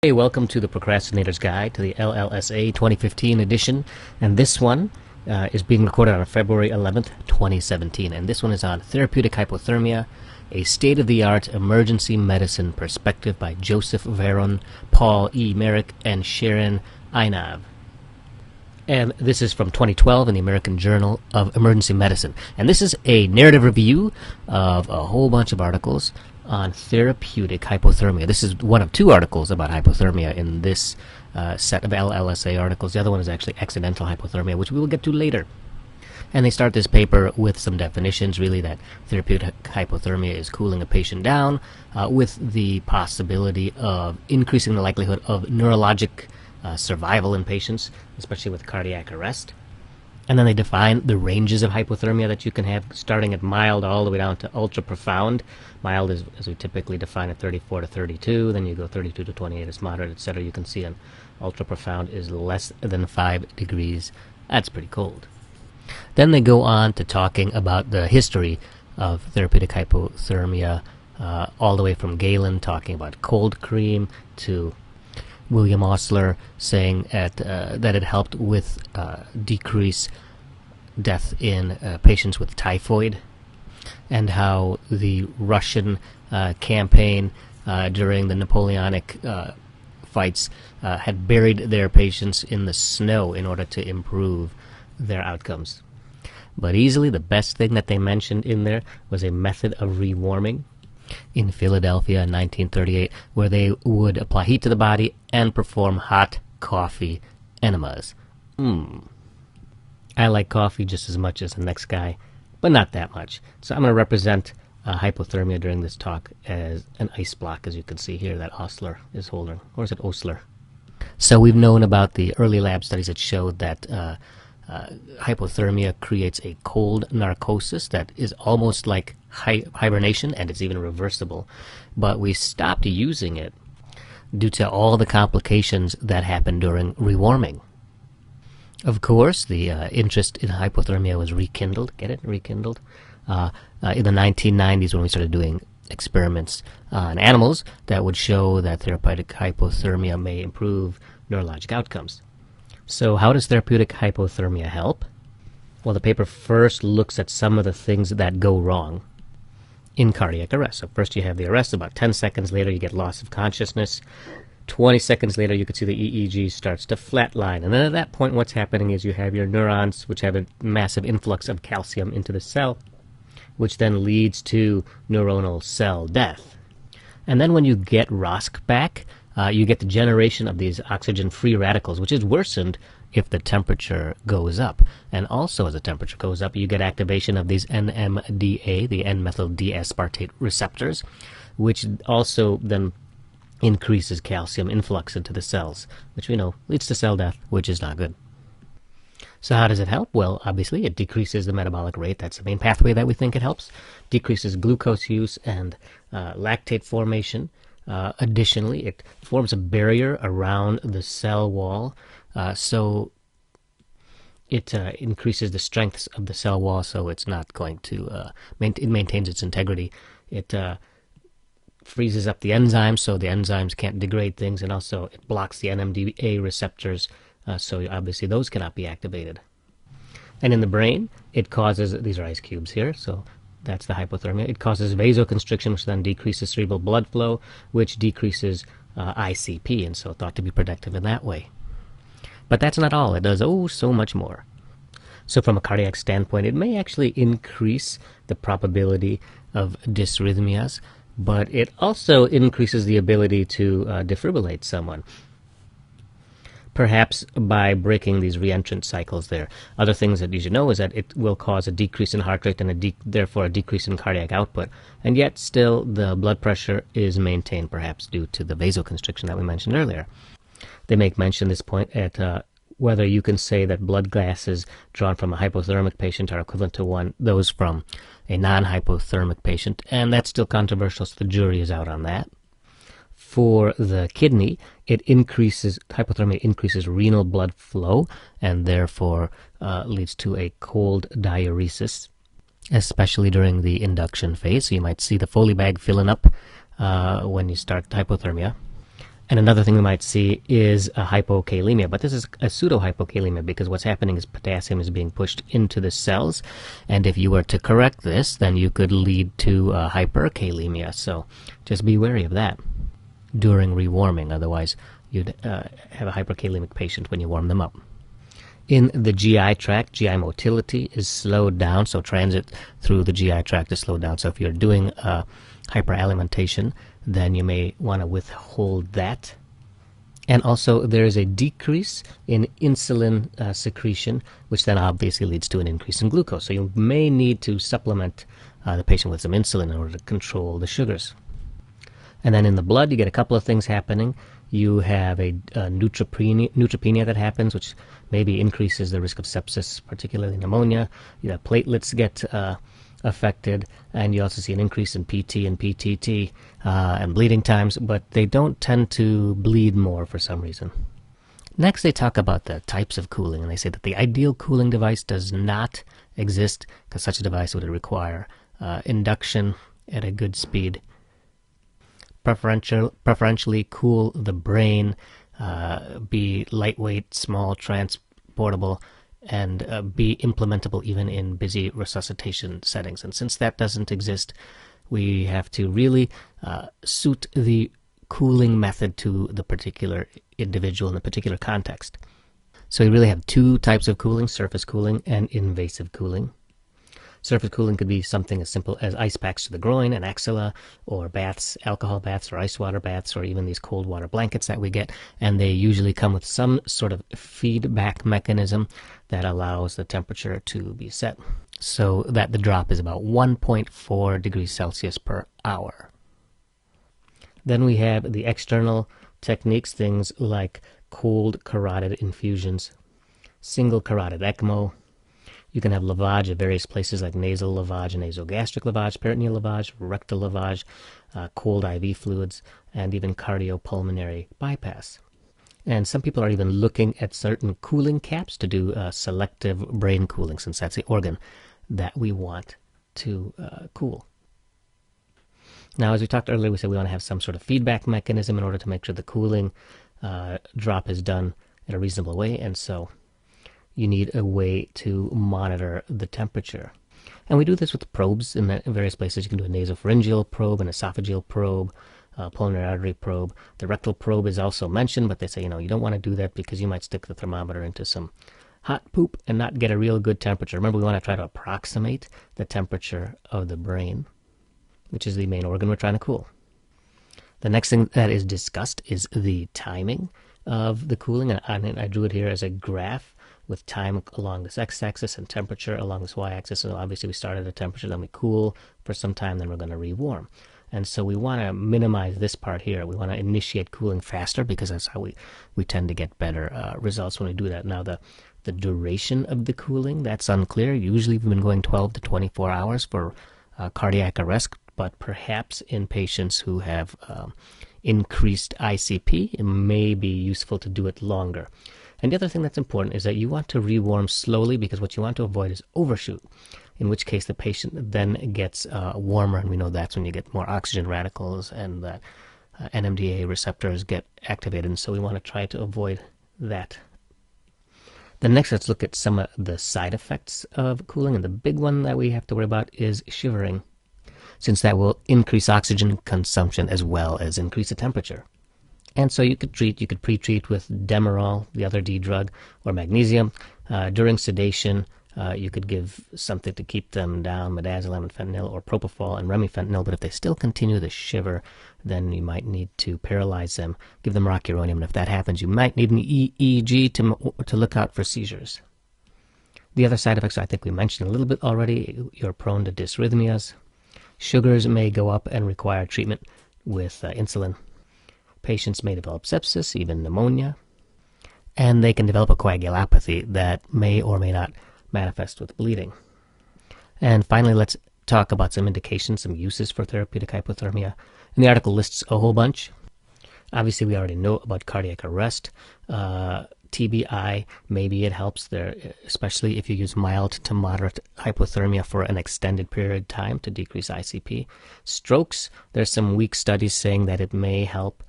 Hey, welcome to the Procrastinator's Guide to the LLSA 2015 edition, and this one is being recorded on February 11th, 2017, and this one is on Therapeutic Hypothermia, a state-of-the-art emergency medicine perspective by Joseph Veron, Paul E. Merrick, and Sharon Einav. And this is from 2012 in the American Journal of Emergency Medicine. And this is a narrative review of a whole bunch of articles on therapeutic hypothermia. This is one of two articles about hypothermia in this set of LLSA articles. The other one is actually accidental hypothermia, which we will get to later. And they start this paper with some definitions, really, that therapeutic hypothermia is cooling a patient down with the possibility of increasing the likelihood of neurologic survival in patients, especially with cardiac arrest. And then they define the ranges of hypothermia that you can have, starting at mild all the way down to ultra profound. Mild is, as we typically define, at 34 to 32. Then you go 32 to 28 is moderate, etc. You can see an ultra profound is less than 5 degrees. That's pretty cold. Then they go on to talking about the history of therapeutic hypothermia, all the way from Galen talking about cold cream to William Osler saying that it helped with decrease death in patients with typhoid, and how the Russian campaign during the Napoleonic fights had buried their patients in the snow in order to improve their outcomes. But easily the best thing that they mentioned in there was a method of rewarming in Philadelphia in 1938, where they would apply heat to the body and perform hot coffee enemas. I like coffee just as much as the next guy, but not that much. So I'm going to represent hypothermia during this talk as an ice block, as you can see here, that Osler is holding. Or is it Osler? So we've known about the early lab studies that showed that hypothermia creates a cold narcosis that is almost like hibernation, and it's even reversible. But we stopped using it due to all the complications that happen during rewarming. Of course, the interest in hypothermia was rekindled. Get it? Rekindled. In the 1990s, when we started doing experiments on animals that would show that therapeutic hypothermia may improve neurologic outcomes. So how does therapeutic hypothermia help? Well, the paper first looks at some of the things that go wrong in cardiac arrest. So first you have the arrest. About 10 seconds later you get loss of consciousness. 20 seconds later you can see the EEG starts to flatline. And then at that point what's happening is you have your neurons, which have a massive influx of calcium into the cell, which then leads to neuronal cell death. And then when you get ROSC back, you get the generation of these oxygen-free radicals, which is worsened if the temperature goes up. And also as the temperature goes up, you get activation of these NMDA, the N-methyl D-aspartate receptors, which also then increases calcium influx into the cells, which we know leads to cell death, which is not good. So how does it help? Well, obviously it decreases the metabolic rate. That's the main pathway that we think it helps. Decreases glucose use and lactate formation. Additionally, it forms a barrier around the cell wall, so it increases the strength of the cell wall, so it's not going to, it maintains its integrity. It freezes up the enzymes, so the enzymes can't degrade things, and also it blocks the NMDA receptors, so obviously those cannot be activated. And in the brain, it causes, these are ice cubes here, so that's the hypothermia. It causes vasoconstriction, which then decreases cerebral blood flow, which decreases ICP, and so thought to be protective in that way. But that's not all. It does so much more. So from a cardiac standpoint, it may actually increase the probability of dysrhythmias, but it also increases the ability to defibrillate someone, perhaps by breaking these reentrant cycles there. Other things that you should know is that it will cause a decrease in heart rate and therefore a decrease in cardiac output. And yet still the blood pressure is maintained, perhaps due to the vasoconstriction that we mentioned earlier. They make mention this point at whether you can say that blood gases drawn from a hypothermic patient are equivalent to those from a non-hypothermic patient, and that's still controversial, so the jury is out on that. For the kidney, hypothermia increases renal blood flow and therefore leads to a cold diuresis, especially during the induction phase. So you might see the Foley bag filling up when you start hypothermia. And another thing we might see is a hypokalemia, but this is a pseudo-hypokalemia because what's happening is potassium is being pushed into the cells, and if you were to correct this, then you could lead to hyperkalemia, so just be wary of that during rewarming, otherwise you'd have a hyperkalemic patient when you warm them up. In the GI tract, GI motility is slowed down, so transit through the GI tract is slowed down, so if you're doing hyperalimentation, then you may want to withhold that. And also there is a decrease in insulin secretion, which then obviously leads to an increase in glucose. So you may need to supplement the patient with some insulin in order to control the sugars. And then in the blood, you get a couple of things happening. You have a neutropenia that happens, which maybe increases the risk of sepsis, particularly pneumonia. You have platelets get affected, and you also see an increase in PT and PTT and bleeding times, but they don't tend to bleed more for some reason. Next, they talk about the types of cooling, and they say that the ideal cooling device does not exist because such a device would require induction at a good speed, preferentially cool the brain, be lightweight, small, transportable, and be implementable even in busy resuscitation settings. And since that doesn't exist, we have to really suit the cooling method to the particular individual in the particular context. So we really have two types of cooling, surface cooling and invasive cooling. Surface cooling could be something as simple as ice packs to the groin and axilla, or baths, alcohol baths or ice water baths, or even these cold water blankets that we get, and they usually come with some sort of feedback mechanism that allows the temperature to be set so that the drop is about 1.4 degrees Celsius per hour. Then we have the external techniques, things like cold carotid infusions, single carotid ECMO. You can have lavage at various places like nasal lavage and nasogastric lavage, peritoneal lavage, rectal lavage, cold IV fluids, and even cardiopulmonary bypass. And some people are even looking at certain cooling caps to do selective brain cooling, since that's the organ that we want to cool. Now, as we talked earlier, we said we want to have some sort of feedback mechanism in order to make sure the cooling drop is done in a reasonable way, and so you need a way to monitor the temperature. And we do this with probes in various places. You can do a nasopharyngeal probe, an esophageal probe, pulmonary artery probe. The rectal probe is also mentioned, but they say, you don't want to do that because you might stick the thermometer into some hot poop and not get a real good temperature. Remember, we want to try to approximate the temperature of the brain, which is the main organ we're trying to cool. The next thing that is discussed is the timing of the cooling, and I drew it here as a graph with time along this x-axis and temperature along this y-axis. So obviously we start at a temperature, then we cool for some time, then we're going to rewarm. And so we want to minimize this part here. We want to initiate cooling faster because that's how we tend to get better results when we do that. Now the duration of the cooling, that's unclear. Usually we've been going 12 to 24 hours for cardiac arrest, but perhaps in patients who have increased ICP, it may be useful to do it longer. And the other thing that's important is that you want to rewarm slowly, because what you want to avoid is overshoot, in which case the patient then gets warmer, and we know that's when you get more oxygen radicals and that NMDA receptors get activated, and so we want to try to avoid that. Then next, let's look at some of the side effects of cooling, and the big one that we have to worry about is shivering, since that will increase oxygen consumption as well as increase the temperature. And so you could pre-treat with Demerol, the other D drug, or magnesium. During sedation, you could give something to keep them down, midazolam and fentanyl, or propofol and remifentanil. But if they still continue to shiver, then you might need to paralyze them, give them rocuronium. And if that happens, you might need an EEG to look out for seizures. The other side effects I think we mentioned a little bit already. You're prone to dysrhythmias. Sugars may go up and require treatment with insulin. Patients may develop sepsis, even pneumonia, and they can develop a coagulopathy that may or may not manifest with bleeding. And finally, let's talk about some indications, some uses for therapeutic hypothermia. And the article lists a whole bunch. Obviously, we already know about cardiac arrest. TBI, maybe it helps there, especially if you use mild to moderate hypothermia for an extended period of time to decrease ICP. Strokes, there's some weak studies saying that it may help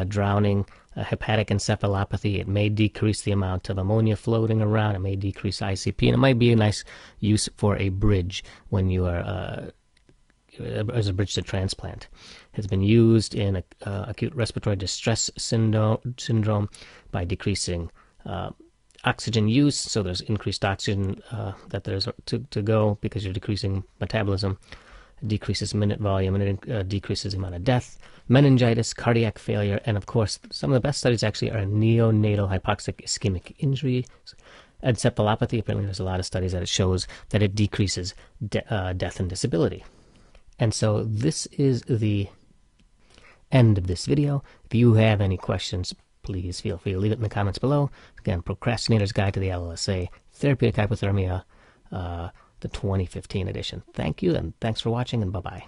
drowning, hepatic encephalopathy. It may decrease the amount of ammonia floating around. It may decrease ICP, and it might be a nice use for a bridge when you are as a bridge to transplant. Has been used in acute respiratory distress syndrome by decreasing oxygen use. So there's increased oxygen that there's to go because you're decreasing metabolism. It decreases minute volume, and it decreases the amount of death, meningitis, cardiac failure, and of course, some of the best studies actually are neonatal hypoxic ischemic injury, encephalopathy. Apparently, there's a lot of studies that it shows that it decreases death and disability. And so this is the end of this video. If you have any questions, please feel free to leave it in the comments below. Again, Procrastinator's Guide to the LLSA, Therapeutic Hypothermia, the 2015 edition. Thank you, and thanks for watching, and bye-bye.